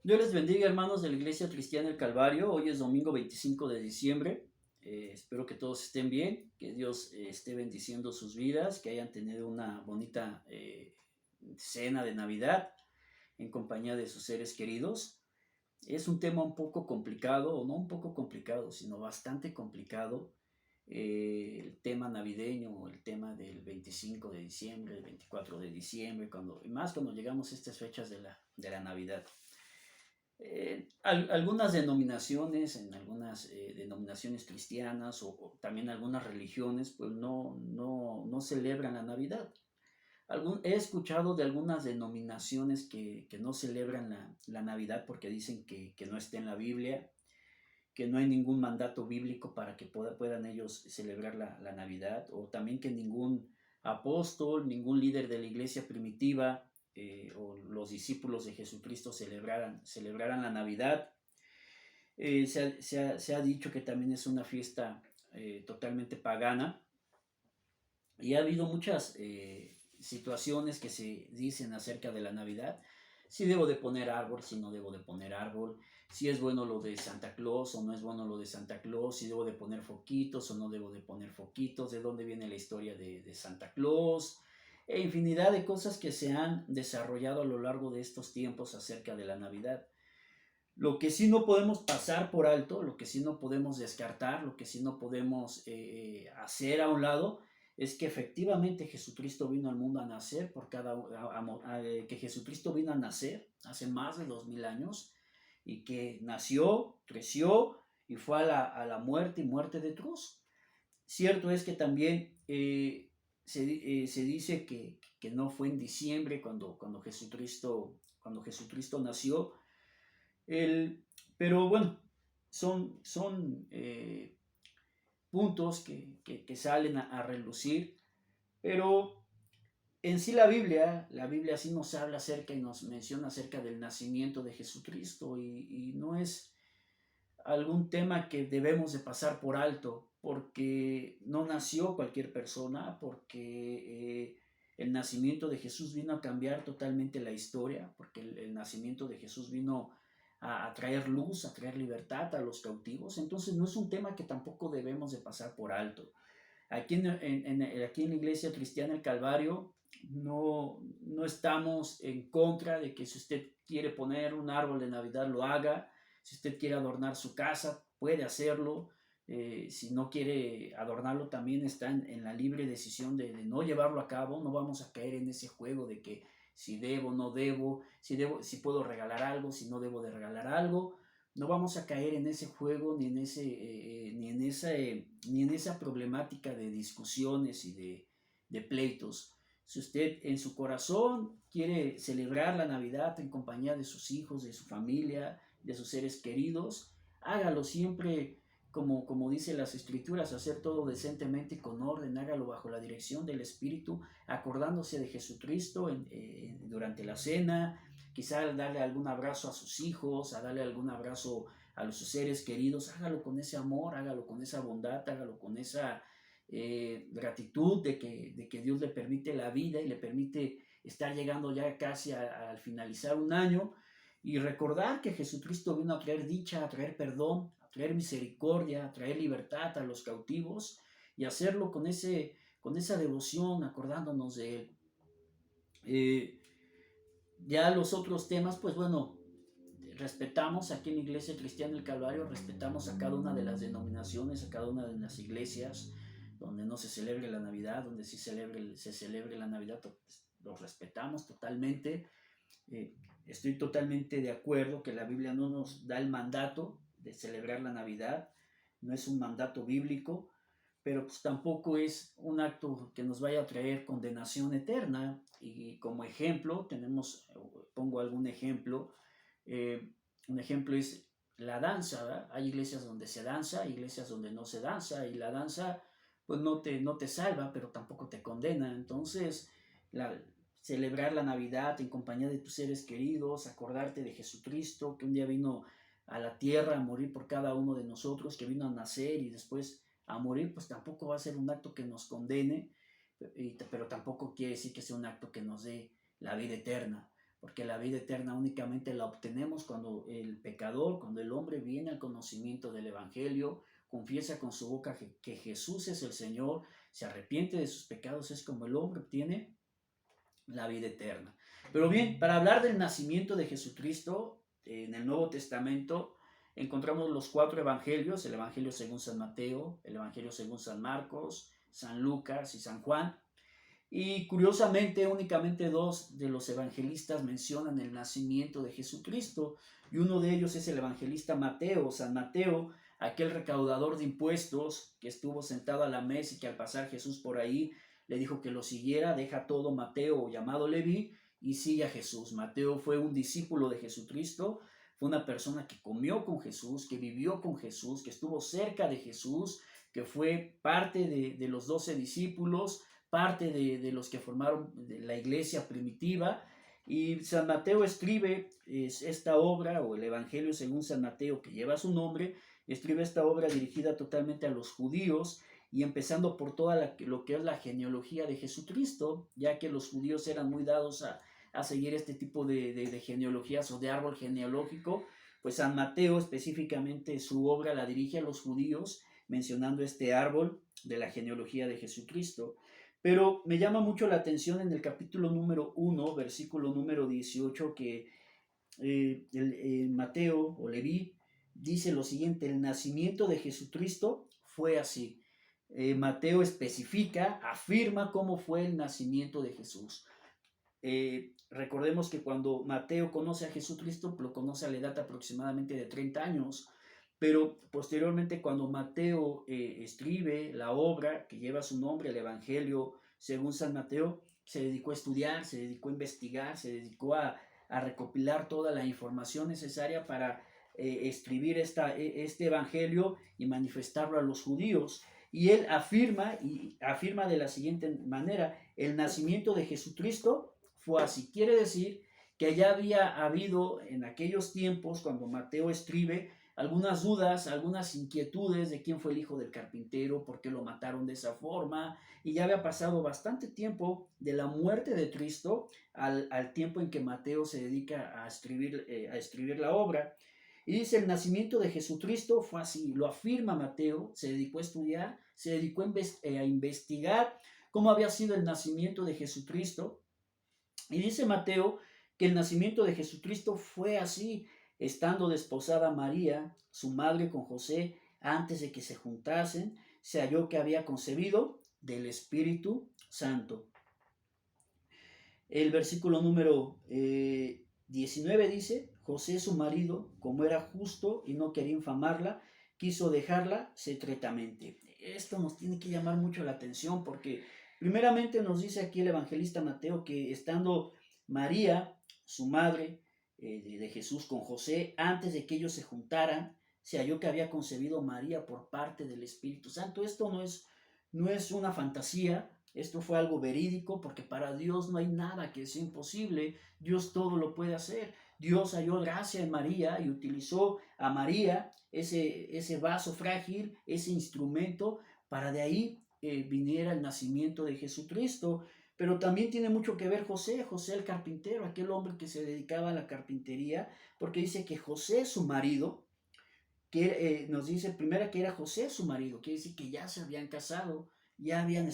Dios les bendiga, hermanos de la Iglesia Cristiana del Calvario. Hoy es domingo 25 de diciembre. Espero que todos estén bien, que Dios esté bendiciendo sus vidas, que hayan tenido una bonita cena de Navidad en compañía de sus seres queridos. Es un tema un poco complicado, o no un poco complicado, sino bastante complicado. El tema navideño, el tema del 25 de diciembre, el 24 de diciembre, y más cuando llegamos a estas fechas de la Navidad. Algunas denominaciones, en algunas denominaciones cristianas o también algunas religiones, pues no celebran la Navidad. He escuchado de algunas denominaciones que no celebran la Navidad porque dicen que no está en la Biblia, que no hay ningún mandato bíblico para que puedan ellos celebrar la Navidad, o también que ningún apóstol, ningún líder de la iglesia primitiva o los discípulos de Jesucristo celebraran la Navidad. Se ha dicho que también es una fiesta totalmente pagana, y ha habido muchas situaciones que se dicen acerca de la Navidad. Si debo de poner árbol, si no debo de poner árbol, si es bueno lo de Santa Claus o no es bueno lo de Santa Claus, si debo de poner foquitos o no debo de poner foquitos, de dónde viene la historia de Santa Claus, e infinidad de cosas que se han desarrollado a lo largo de estos tiempos acerca de la Navidad. Lo que sí no podemos pasar por alto, lo que sí no podemos descartar, lo que sí no podemos hacer a un lado, es que efectivamente Jesucristo vino al mundo a nacer que Jesucristo vino a nacer hace más de 2000 años, y que nació, creció y fue a la muerte y muerte de cruz. Cierto es que también se dice que no fue en diciembre cuando Jesucristo nació. El, pero bueno, son puntos que salen a relucir, pero en sí la Biblia sí nos habla acerca y nos menciona acerca del nacimiento de Jesucristo, y no es algún tema que debemos de pasar por alto, porque no nació cualquier persona, porque el nacimiento de Jesús vino a cambiar totalmente la historia, porque el nacimiento de Jesús vino a traer luz, a traer libertad a los cautivos. Entonces no es un tema que tampoco debemos de pasar por alto. Aquí en la Iglesia Cristiana El Calvario no estamos en contra de que si usted quiere poner un árbol de Navidad lo haga, si usted quiere adornar su casa puede hacerlo, si no quiere adornarlo también está en la libre decisión de no llevarlo a cabo. No vamos a caer en ese juego de que si debo, no debo, si puedo regalar algo, si no debo de regalar algo. No vamos a caer en ese juego, ni en esa problemática de discusiones y de pleitos. Si usted en su corazón quiere celebrar la Navidad en compañía de sus hijos, de su familia, de sus seres queridos, hágalo siempre como dice las Escrituras, hacer todo decentemente y con orden. Hágalo bajo la dirección del Espíritu, acordándose de Jesucristo durante la cena, quizá darle algún abrazo a sus hijos, a darle algún abrazo a sus seres queridos. Hágalo con ese amor, hágalo con esa bondad, hágalo con esa gratitud de que Dios le permite la vida y le permite estar llegando ya casi al finalizar un año, y recordar que Jesucristo vino a traer dicha, a traer perdón, a traer misericordia, a traer libertad a los cautivos, y hacerlo con esa devoción, acordándonos de Él. Eh, ya los otros temas, pues bueno, respetamos aquí en la Iglesia Cristiana del Calvario, respetamos a cada una de las denominaciones, a cada una de las iglesias donde no se celebre la Navidad, donde sí se celebre la Navidad, pues, los respetamos totalmente. Estoy totalmente de acuerdo que la Biblia no nos da el mandato de celebrar la Navidad, no es un mandato bíblico, pero pues tampoco es un acto que nos vaya a traer condenación eterna. Y como ejemplo, pongo algún ejemplo. Un ejemplo es la danza, ¿verdad? Hay iglesias donde se danza, iglesias donde no se danza, y la danza pues no te salva, pero tampoco te condena. Entonces, la, celebrar la Navidad en compañía de tus seres queridos, acordarte de Jesucristo, que un día vino a la tierra a morir por cada uno de nosotros, que vino a nacer y después a morir, pues tampoco va a ser un acto que nos condene, pero tampoco quiere decir que sea un acto que nos dé la vida eterna, porque la vida eterna únicamente la obtenemos cuando el pecador, cuando el hombre viene al conocimiento del Evangelio, confiesa con su boca que Jesús es el Señor, se arrepiente de sus pecados, es como el hombre obtiene la vida eterna. Pero bien, para hablar del nacimiento de Jesucristo, en el Nuevo Testamento encontramos los 4 evangelios, el Evangelio según San Mateo, el Evangelio según San Marcos, San Lucas y San Juan. Y curiosamente, únicamente 2 de los evangelistas mencionan el nacimiento de Jesucristo, y uno de ellos es el evangelista Mateo, San Mateo, aquel recaudador de impuestos que estuvo sentado a la mesa y que al pasar Jesús por ahí le dijo que lo siguiera. Deja todo Mateo, llamado Leví, y sigue a Jesús. Mateo fue un discípulo de Jesucristo, fue una persona que comió con Jesús, que vivió con Jesús, que estuvo cerca de Jesús, que fue parte de los 12 discípulos, parte de los que formaron la iglesia primitiva. Y San Mateo escribe esta obra, o el Evangelio según San Mateo, que lleva su nombre, escribe esta obra dirigida totalmente a los judíos, y empezando por toda lo que es la genealogía de Jesucristo, ya que los judíos eran muy dados a seguir este tipo de genealogías o de árbol genealógico. Pues San Mateo específicamente su obra la dirige a los judíos, mencionando este árbol de la genealogía de Jesucristo. Pero me llama mucho la atención en el capítulo número 1, versículo número 18, que Mateo o Leví dice lo siguiente: el nacimiento de Jesucristo fue así. Mateo especifica, afirma cómo fue el nacimiento de Jesús. Recordemos que cuando Mateo conoce a Jesucristo, lo conoce a la edad aproximadamente de 30 años, pero posteriormente cuando Mateo escribe la obra que lleva su nombre, el Evangelio según San Mateo, se dedicó a estudiar, se dedicó a investigar, se dedicó a recopilar toda la información necesaria para escribir este Evangelio y manifestarlo a los judíos. Y él afirma de la siguiente manera: el nacimiento de Jesucristo fue así. Quiere decir que ya había habido en aquellos tiempos, cuando Mateo escribe, algunas dudas, algunas inquietudes de quién fue el hijo del carpintero, por qué lo mataron de esa forma, y ya había pasado bastante tiempo de la muerte de Cristo al tiempo en que Mateo se dedica a escribir la obra. Y dice: el nacimiento de Jesucristo fue así, lo afirma Mateo, se dedicó a estudiar, se dedicó a investigar cómo había sido el nacimiento de Jesucristo. Y dice Mateo que el nacimiento de Jesucristo fue así: estando desposada María, su madre, con José, antes de que se juntasen, se halló que había concebido del Espíritu Santo. El versículo número 19 dice: José su marido, como era justo y no quería infamarla, quiso dejarla secretamente. Esto nos tiene que llamar mucho la atención, porque primeramente nos dice aquí el evangelista Mateo que estando María, su madre, de Jesús, con José, antes de que ellos se juntaran, se halló que había concebido María por parte del Espíritu Santo. Esto no es una fantasía, esto fue algo verídico, porque para Dios no hay nada que sea imposible. Dios todo lo puede hacer. Dios halló gracia en María y utilizó a María, ese vaso frágil, ese instrumento, para de ahí viniera el nacimiento de Jesucristo. Pero también tiene mucho que ver José el carpintero, aquel hombre que se dedicaba a la carpintería, porque dice que José, su marido, que nos dice primero que era José su marido, quiere decir que ya se habían casado, ya habían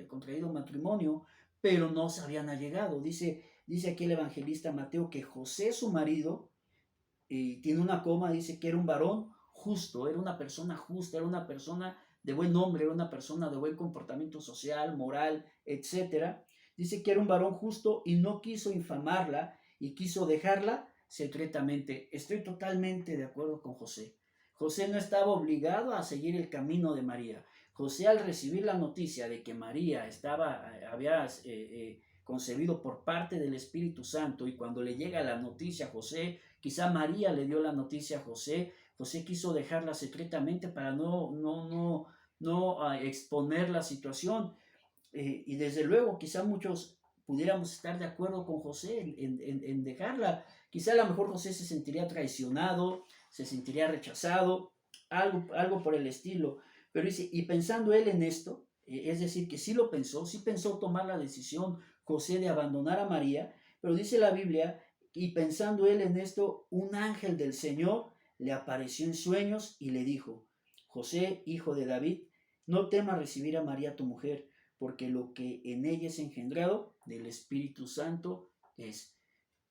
contraído matrimonio, pero no se habían allegado. Dice aquí el evangelista Mateo que José su marido, tiene una coma, dice que era un varón justo, era una persona justa, era una persona de buen nombre, era una persona de buen comportamiento social, moral, etc. Dice que era un varón justo y no quiso infamarla y quiso dejarla secretamente. Estoy totalmente de acuerdo con José. José no estaba obligado a seguir el camino de María. José, al recibir la noticia de que María había concebido por parte del Espíritu Santo, y cuando le llega la noticia a José, quizá María le dio la noticia a José, José quiso dejarla secretamente para no exponer la situación. Y desde luego, quizá muchos pudiéramos estar de acuerdo con José en dejarla. Quizá a lo mejor José se sentiría traicionado, se sentiría rechazado, algo por el estilo. Pero dice, y pensando él en esto, es decir, que sí pensó tomar la decisión José de abandonar a María, pero dice la Biblia, y pensando él en esto, un ángel del Señor le apareció en sueños y le dijo: José, hijo de David, no temas recibir a María tu mujer, porque lo que en ella es engendrado del Espíritu Santo es.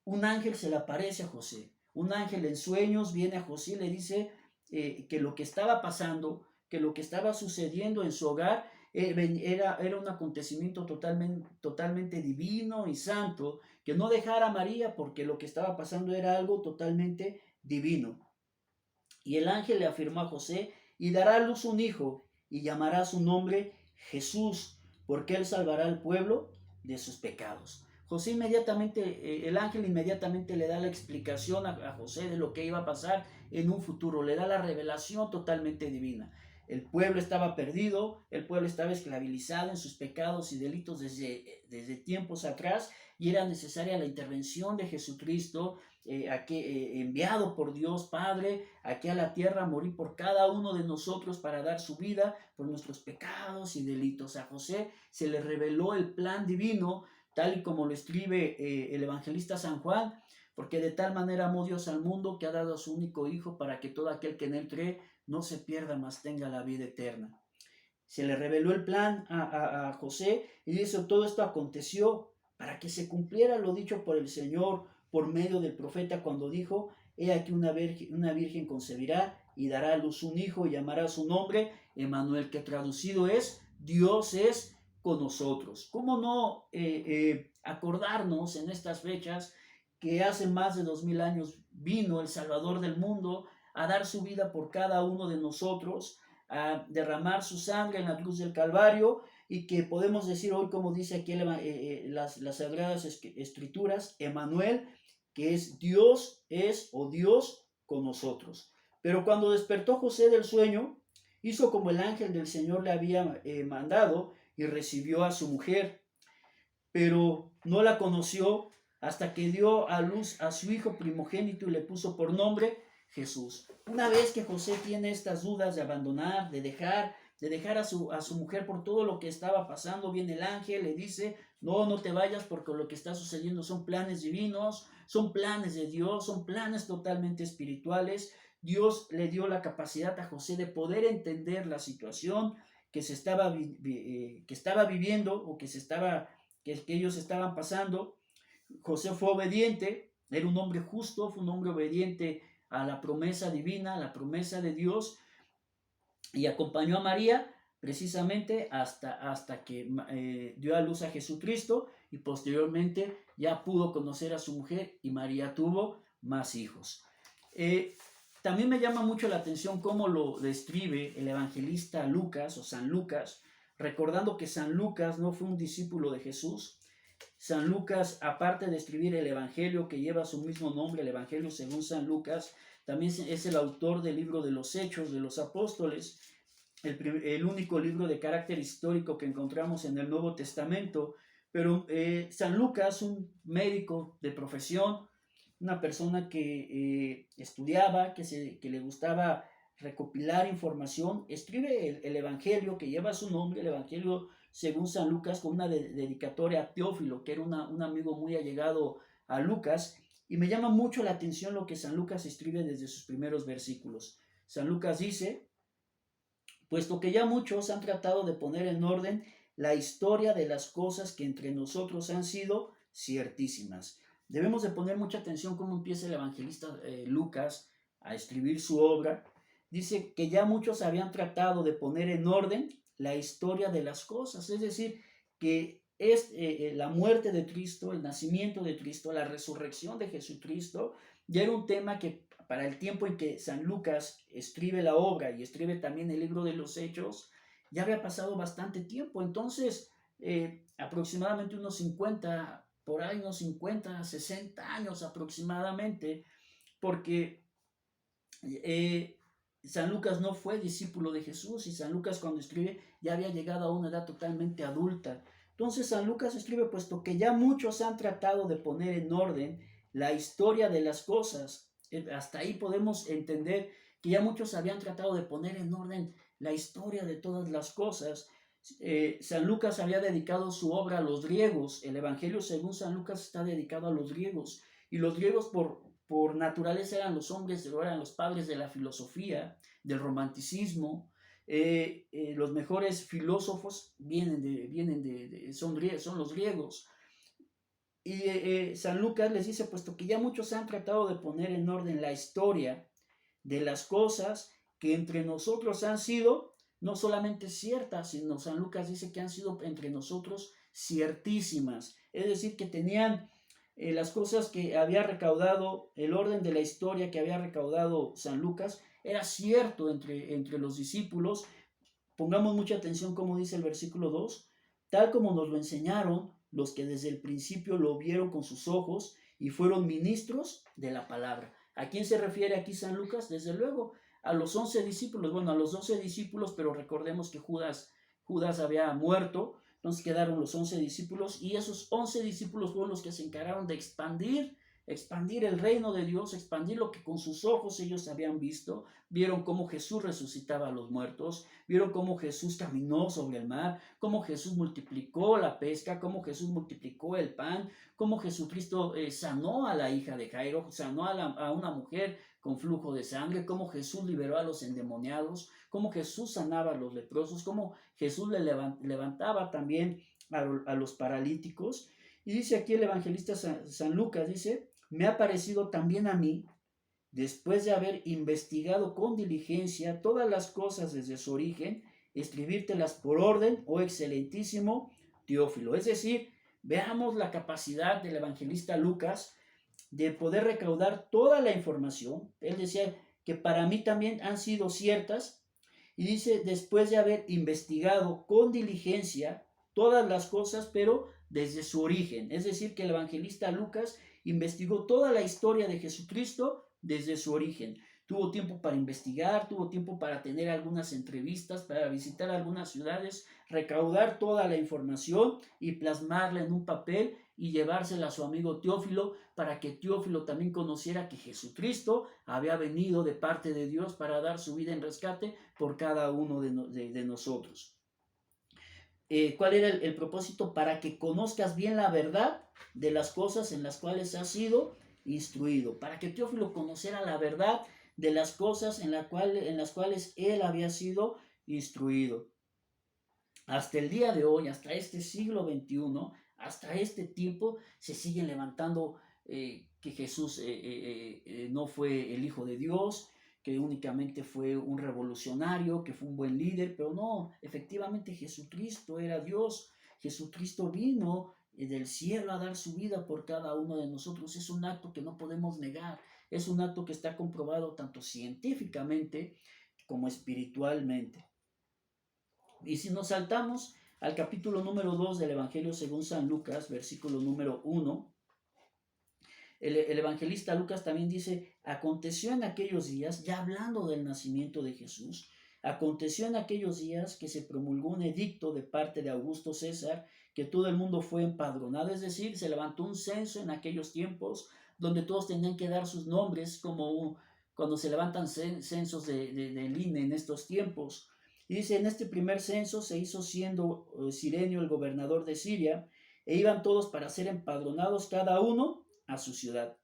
Un ángel se le aparece a José. Un ángel en sueños viene a José y le dice que lo que estaba pasando, que lo que estaba sucediendo en su hogar era un acontecimiento totalmente divino y santo, que no dejara a María porque lo que estaba pasando era algo totalmente divino. Y el ángel le afirmó a José: y dará a luz un hijo, y llamará su nombre Jesús, porque él salvará al pueblo de sus pecados. José inmediatamente, el ángel inmediatamente le da la explicación a José de lo que iba a pasar en un futuro, le da la revelación totalmente divina. El pueblo estaba perdido, el pueblo estaba esclavizado en sus pecados y delitos desde tiempos atrás, y era necesaria la intervención de Jesucristo, enviado por Dios Padre aquí a la tierra a morir por cada uno de nosotros para dar su vida por nuestros pecados y delitos. A José se le reveló el plan divino, tal y como lo escribe el evangelista San Juan, porque de tal manera amó Dios al mundo que ha dado a su único Hijo para que todo aquel que en él cree no se pierda, mas tenga la vida eterna. Se le reveló el plan a José y dice: todo esto aconteció para que se cumpliera lo dicho por el Señor por medio del profeta cuando dijo: he aquí una virgen concebirá y dará a luz un hijo y llamará su nombre Emmanuel, que traducido es Dios es con nosotros. ¿Cómo no acordarnos en estas fechas que hace más de 2000 años vino el Salvador del mundo a dar su vida por cada uno de nosotros, a derramar su sangre en la cruz del Calvario, y que podemos decir hoy, como dice aquí las Sagradas Escrituras, Emmanuel, que es Dios o Dios con nosotros. Pero cuando despertó José del sueño, hizo como el ángel del Señor le había mandado y recibió a su mujer, pero no la conoció hasta que dio a luz a su hijo primogénito y le puso por nombre Jesús. Una vez que José tiene estas dudas de abandonar, de dejar a su mujer por todo lo que estaba pasando, viene el ángel, le dice: no te vayas, porque lo que está sucediendo son planes divinos, son planes de Dios, son planes totalmente espirituales. Dios le dio la capacidad a José de poder entender la situación que estaba viviendo, o que ellos estaban pasando. José fue obediente, era un hombre justo, fue un hombre obediente a la promesa divina, a la promesa de Dios, y acompañó a María precisamente hasta que dio a luz a Jesucristo, y posteriormente ya pudo conocer a su mujer, y María tuvo más hijos. También me llama mucho la atención cómo lo describe el evangelista Lucas o San Lucas, recordando que San Lucas no fue un discípulo de Jesús. San Lucas, aparte de escribir el Evangelio que lleva su mismo nombre, el Evangelio según San Lucas, también es el autor del libro de los Hechos de los Apóstoles, el único libro de carácter histórico que encontramos en el Nuevo Testamento. Pero San Lucas, un médico de profesión, una persona que estudiaba, que le gustaba recopilar información, escribe el Evangelio que lleva su nombre, el Evangelio según San Lucas, con una dedicatoria a Teófilo, que era un amigo muy allegado a Lucas. Y me llama mucho la atención lo que San Lucas escribe desde sus primeros versículos. San Lucas dice: puesto que ya muchos han tratado de poner en orden la historia de las cosas que entre nosotros han sido ciertísimas. Debemos de poner mucha atención cómo empieza el evangelista Lucas a escribir su obra. Dice que ya muchos habían tratado de poner en orden la historia de las cosas, es decir, que es la muerte de Cristo, el nacimiento de Cristo, la resurrección de Jesucristo, ya era un tema que para el tiempo en que San Lucas escribe la obra y escribe también el libro de los Hechos, ya había pasado bastante tiempo. Entonces, aproximadamente unos 50, por ahí unos 50, 60 años aproximadamente, porque San Lucas no fue discípulo de Jesús, y San Lucas cuando escribe ya había llegado a una edad totalmente adulta. Entonces San Lucas escribe: puesto que ya muchos han tratado de poner en orden la historia de las cosas. Hasta ahí podemos entender que ya muchos habían tratado de poner en orden la historia de todas las cosas. San Lucas había dedicado su obra a los griegos. El Evangelio según San Lucas está dedicado a los griegos. Y los griegos por naturaleza eran los hombres, eran los padres de la filosofía, del romanticismo. Los mejores filósofos son los griegos. Y San Lucas les dice, puesto que ya muchos han tratado de poner en orden la historia de las cosas que entre nosotros han sido no solamente ciertas, sino San Lucas dice que han sido entre nosotros ciertísimas. Es decir, que tenían las cosas que había recaudado, el orden de la historia que había recaudado San Lucas, era cierto entre los discípulos. Pongamos mucha atención como dice el versículo 2, tal como nos lo enseñaron los que desde el principio lo vieron con sus ojos y fueron ministros de la palabra. ¿A quién se refiere aquí San Lucas? Desde luego a los 11 discípulos, bueno, a los 12 discípulos, pero recordemos que Judas había muerto, entonces quedaron los 11 discípulos y esos 11 discípulos fueron los que se encargaron de expandir el reino de Dios, expandir lo que con sus ojos ellos habían visto. Vieron cómo Jesús resucitaba a los muertos, vieron cómo Jesús caminó sobre el mar, cómo Jesús multiplicó la pesca, cómo Jesús multiplicó el pan, cómo Jesucristo sanó a la hija de Jairo, sanó a una mujer con flujo de sangre, cómo Jesús liberó a los endemoniados, cómo Jesús sanaba a los leprosos, cómo Jesús le levantaba también a los paralíticos. Y dice aquí el evangelista San Lucas, dice, me ha parecido también a mí, después de haber investigado con diligencia todas las cosas desde su origen, escribírtelas por orden, oh excelentísimo Teófilo. Es decir, veamos la capacidad del evangelista Lucas de poder recaudar toda la información. Él decía que para mí también han sido ciertas, y dice, después de haber investigado con diligencia todas las cosas, pero desde su origen. Es decir, que el evangelista Lucas investigó toda la historia de Jesucristo desde su origen. Tuvo tiempo para investigar, tuvo tiempo para tener algunas entrevistas, para visitar algunas ciudades, recaudar toda la información y plasmarla en un papel y llevársela a su amigo Teófilo para que Teófilo también conociera que Jesucristo había venido de parte de Dios para dar su vida en rescate por cada uno de nosotros. ¿Cuál era el propósito? Para que conozcas bien la verdad de las cosas en las cuales has sido instruido, para que Teófilo conociera la verdad de las cosas en las cuales él había sido instruido. Hasta el día de hoy, hasta este siglo XXI, hasta este tiempo, se siguen levantando que Jesús no fue el Hijo de Dios, que únicamente fue un revolucionario, que fue un buen líder, pero no, efectivamente Jesucristo era Dios. Jesucristo vino del cielo a dar su vida por cada uno de nosotros. Es un acto que no podemos negar, es un acto que está comprobado tanto científicamente como espiritualmente. Y si nos saltamos al capítulo número 2 del Evangelio según San Lucas, versículo número 1, el evangelista Lucas también dice, aconteció en aquellos días, ya hablando del nacimiento de Jesús, aconteció en aquellos días que se promulgó un edicto de parte de Augusto César, que todo el mundo fue empadronado, es decir, se levantó un censo en aquellos tiempos donde todos tenían que dar sus nombres, como cuando se levantan censos del INE en estos tiempos. Y dice, en este primer censo se hizo siendo Cirenio el gobernador de Siria, e iban todos para ser empadronados cada uno a su ciudad.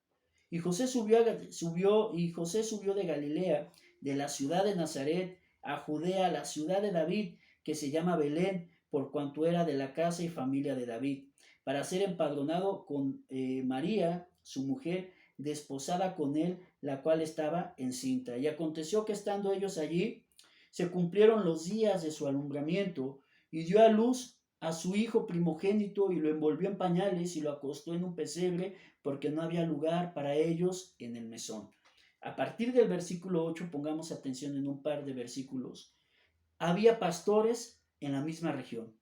Y José subió de Galilea, de la ciudad de Nazaret, a Judea, la ciudad de David, que se llama Belén, por cuanto era de la casa y familia de David, para ser empadronado con María, su mujer, desposada con él, la cual estaba encinta. Y aconteció que estando ellos allí, se cumplieron los días de su alumbramiento, y dio a luz a su hijo primogénito y lo envolvió en pañales y lo acostó en un pesebre porque no había lugar para ellos en el mesón. A partir del versículo 8, pongamos atención en un par de versículos. Había pastores en la misma región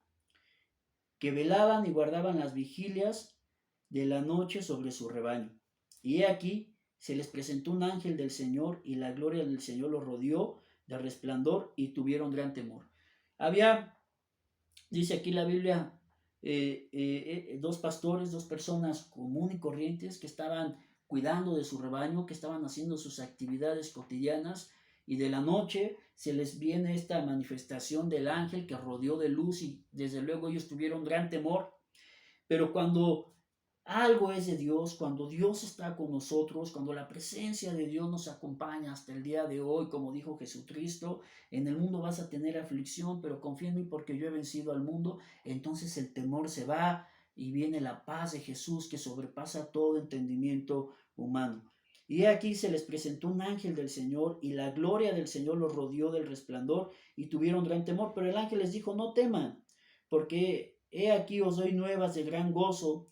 que velaban y guardaban las vigilias de la noche sobre su rebaño. Y he aquí, se les presentó un ángel del Señor y la gloria del Señor los rodeó de resplandor y tuvieron gran temor. Había, dice aquí la Biblia, dos pastores, dos personas comunes y corrientes que estaban cuidando de su rebaño, que estaban haciendo sus actividades cotidianas, y de la noche se les viene esta manifestación del ángel que rodeó de luz y desde luego ellos tuvieron gran temor. Pero cuando algo es de Dios, cuando Dios está con nosotros, cuando la presencia de Dios nos acompaña hasta el día de hoy, como dijo Jesucristo, en el mundo vas a tener aflicción, pero confía en mí porque yo he vencido al mundo, entonces el temor se va y viene la paz de Jesús que sobrepasa todo entendimiento humano. Y aquí se les presentó un ángel del Señor y la gloria del Señor los rodeó del resplandor y tuvieron gran temor, pero el ángel les dijo, no teman, porque he aquí os doy nuevas de gran gozo,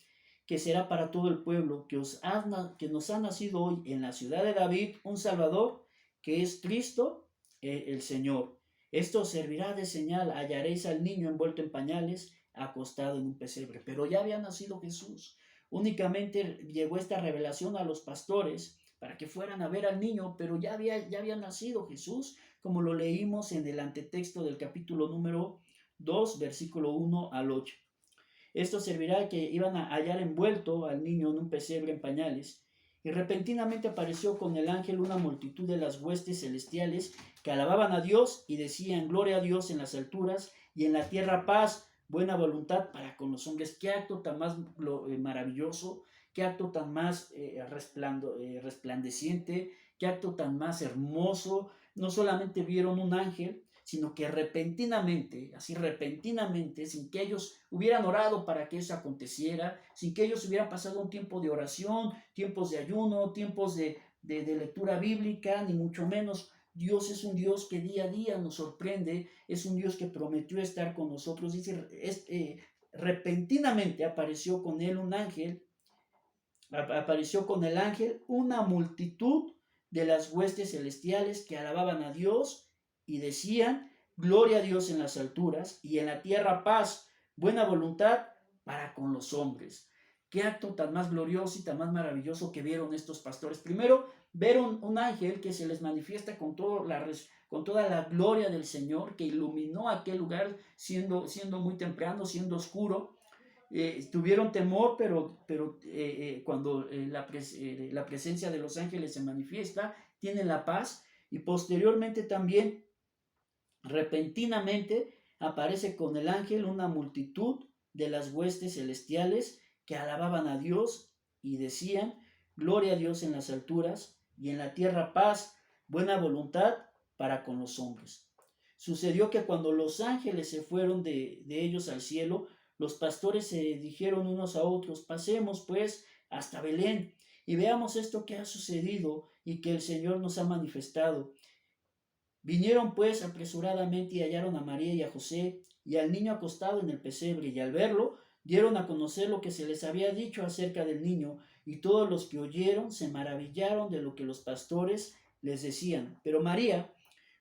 que será para todo el pueblo, que nos ha nacido hoy en la ciudad de David un Salvador, que es Cristo el Señor. Esto servirá de señal, hallaréis al niño envuelto en pañales, acostado en un pesebre. Pero ya había nacido Jesús. Únicamente llegó esta revelación a los pastores para que fueran a ver al niño, pero ya había nacido Jesús, como lo leímos en el antetexto del capítulo número 2, versículo 1 al 8. Esto servirá que iban a hallar envuelto al niño en un pesebre en pañales. Y repentinamente apareció con el ángel una multitud de las huestes celestiales que alababan a Dios y decían, gloria a Dios en las alturas y en la tierra paz, buena voluntad para con los hombres. Qué acto tan más maravilloso, qué acto tan más resplandeciente, qué acto tan más hermoso. No solamente vieron un ángel, sino que repentinamente, así repentinamente, sin que ellos hubieran orado para que eso aconteciera, sin que ellos hubieran pasado un tiempo de oración, tiempos de ayuno, tiempos de lectura bíblica, ni mucho menos. Dios es un Dios que día a día nos sorprende, es un Dios que prometió estar con nosotros. Dice, repentinamente apareció con él un ángel, apareció con el ángel una multitud de las huestes celestiales que alababan a Dios y decían, gloria a Dios en las alturas y en la tierra paz, buena voluntad para con los hombres. Qué acto tan más glorioso y tan más maravilloso que vieron estos pastores. Primero, ver un ángel que se les manifiesta con toda la gloria del Señor, que iluminó aquel lugar siendo muy temprano, siendo oscuro. Tuvieron temor, pero cuando la presencia de los ángeles se manifiesta, tienen la paz. Y posteriormente también, repentinamente, aparece con el ángel una multitud de las huestes celestiales que alababan a Dios y decían, gloria a Dios en las alturas y en la tierra paz, buena voluntad para con los hombres. Sucedió que cuando los ángeles se fueron de ellos al cielo, los pastores se dijeron unos a otros, pasemos pues hasta Belén y veamos esto que ha sucedido y que el Señor nos ha manifestado. Vinieron pues apresuradamente y hallaron a María y a José y al niño acostado en el pesebre, y al verlo dieron a conocer lo que se les había dicho acerca del niño, y todos los que oyeron se maravillaron de lo que los pastores les decían. Pero María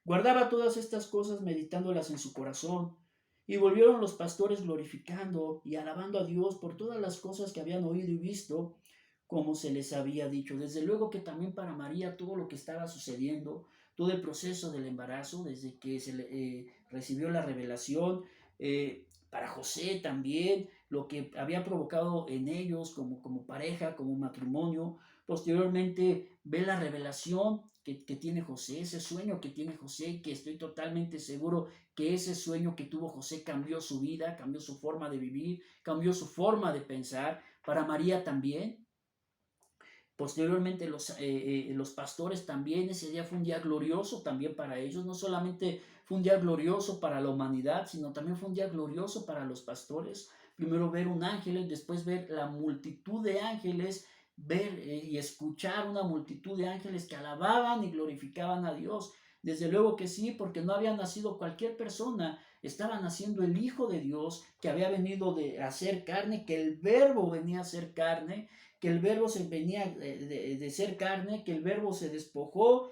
guardaba todas estas cosas meditándolas en su corazón. Y volvieron los pastores glorificando y alabando a Dios por todas las cosas que habían oído y visto, como se les había dicho. Desde luego que también para María todo lo que estaba sucediendo, todo el proceso del embarazo, desde que recibió la revelación, para José también, lo que había provocado en ellos como pareja, como matrimonio. Posteriormente ve la revelación que tiene José, ese sueño que tiene José, que estoy totalmente seguro que ese sueño que tuvo José cambió su vida, cambió su forma de vivir, cambió su forma de pensar. Para María también. Posteriormente los pastores también, ese día fue un día glorioso también para ellos, no solamente fue un día glorioso para la humanidad, sino también fue un día glorioso para los pastores. Primero ver un ángel, después ver la multitud de ángeles, ver y escuchar una multitud de ángeles que alababan y glorificaban a Dios. Desde luego que sí, porque no había nacido cualquier persona, estaba naciendo el Hijo de Dios que había venido de hacer carne, que el Verbo venía a ser carne, que el verbo se venía de ser carne, que el verbo se despojó,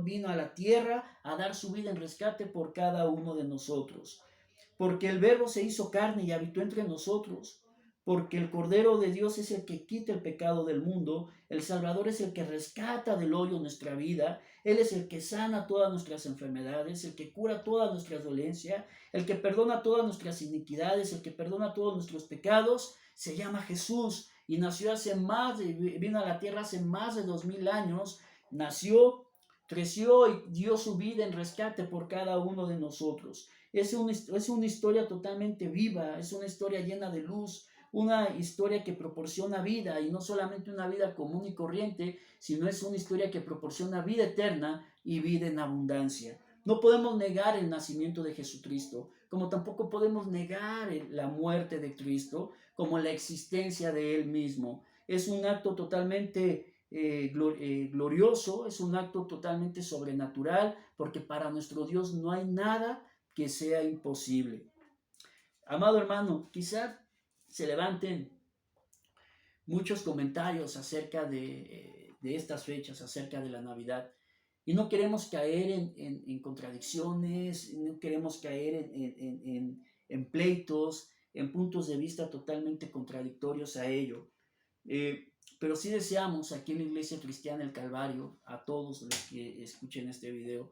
vino a la tierra a dar su vida en rescate por cada uno de nosotros. Porque el verbo se hizo carne y habitó entre nosotros. Porque el Cordero de Dios es el que quita el pecado del mundo, el Salvador es el que rescata del hoyo nuestra vida, Él es el que sana todas nuestras enfermedades, el que cura todas nuestras dolencias, el que perdona todas nuestras iniquidades, el que perdona todos nuestros pecados, se llama Jesús. Y nació vino a la tierra hace más de 2000 años, nació creció y dio su vida en rescate por cada uno de nosotros. Es una historia totalmente viva, es una historia llena de luz, una historia que proporciona vida, y no solamente una vida común y corriente, sino es una historia que proporciona vida eterna y vida en abundancia. No podemos negar el nacimiento de Jesucristo, como tampoco podemos negar la muerte de Cristo, como la existencia de Él mismo. Es un acto totalmente glorioso, es un acto totalmente sobrenatural, porque para nuestro Dios no hay nada que sea imposible. Amado hermano, quizá se levanten muchos comentarios acerca de estas fechas, acerca de la Navidad. Y no queremos caer en contradicciones, no queremos caer en pleitos, en puntos de vista totalmente contradictorios a ello. Pero sí deseamos aquí en la Iglesia Cristiana El Calvario, a todos los que escuchen este video,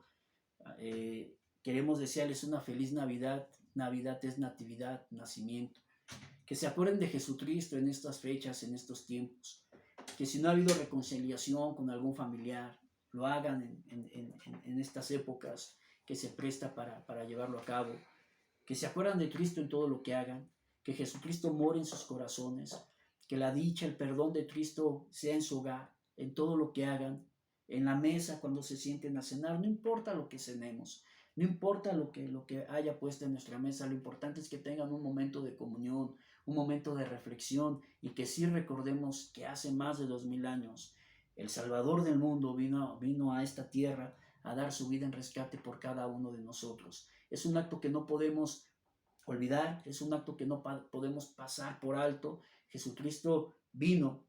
queremos desearles una feliz Navidad. Navidad es natividad, nacimiento. Que se acuerden de Jesucristo en estas fechas, en estos tiempos. Que si no ha habido reconciliación con algún familiar, lo hagan en estas épocas que se presta para llevarlo a cabo. Que se acuerdan de Cristo en todo lo que hagan. Que Jesucristo more en sus corazones. Que la dicha, el perdón de Cristo sea en su hogar, en todo lo que hagan, en la mesa cuando se sienten a cenar. No importa lo que cenemos, no importa lo que haya puesto en nuestra mesa, lo importante es que tengan un momento de comunión, un momento de reflexión, y que sí recordemos que hace más de 2000 años el Salvador del mundo vino a esta tierra a dar su vida en rescate por cada uno de nosotros. Es un acto que no podemos olvidar, es un acto que no podemos pasar por alto. Jesucristo vino,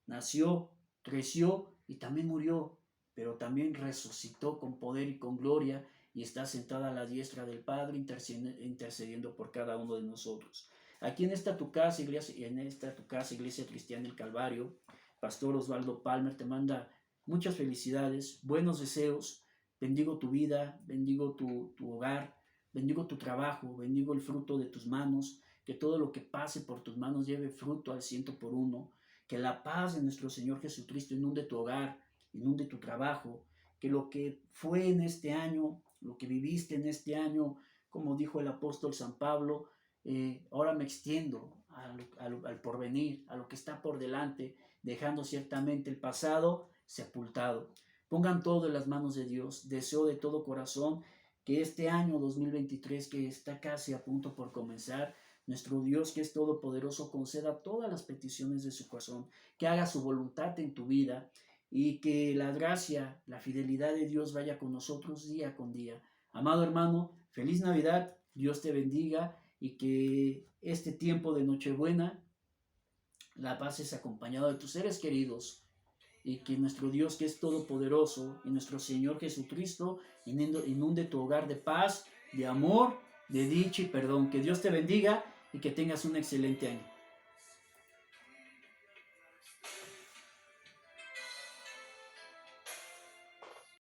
nació, creció y también murió, pero también resucitó con poder y con gloria, y está sentada a la diestra del Padre intercediendo por cada uno de nosotros. Aquí en esta tu casa, Iglesia Cristiana del Calvario, Pastor Osvaldo Palmer te manda muchas felicidades, buenos deseos. Bendigo tu vida, bendigo tu hogar, bendigo tu trabajo, bendigo el fruto de tus manos, que todo lo que pase por tus manos lleve fruto al 100%. Que la paz de nuestro Señor Jesucristo inunde tu hogar, inunde tu trabajo. Que lo que fue en este año, lo que viviste en este año, como dijo el apóstol San Pablo, ahora me extiendo al porvenir, a lo que está por delante, dejando ciertamente el pasado sepultado. Pongan todo en las manos de Dios. Deseo de todo corazón que este año 2023, que está casi a punto por comenzar, nuestro Dios, que es todopoderoso, conceda todas las peticiones de su corazón, que haga su voluntad en tu vida, y que la gracia, la fidelidad de Dios vaya con nosotros día con día. Amado hermano, feliz Navidad, Dios te bendiga, y que este tiempo de Nochebuena la pases acompañado de tus seres queridos, y que nuestro Dios, que es todopoderoso, y nuestro Señor Jesucristo inunde tu hogar de paz, de amor, de dicha y perdón. Que Dios te bendiga y que tengas un excelente año.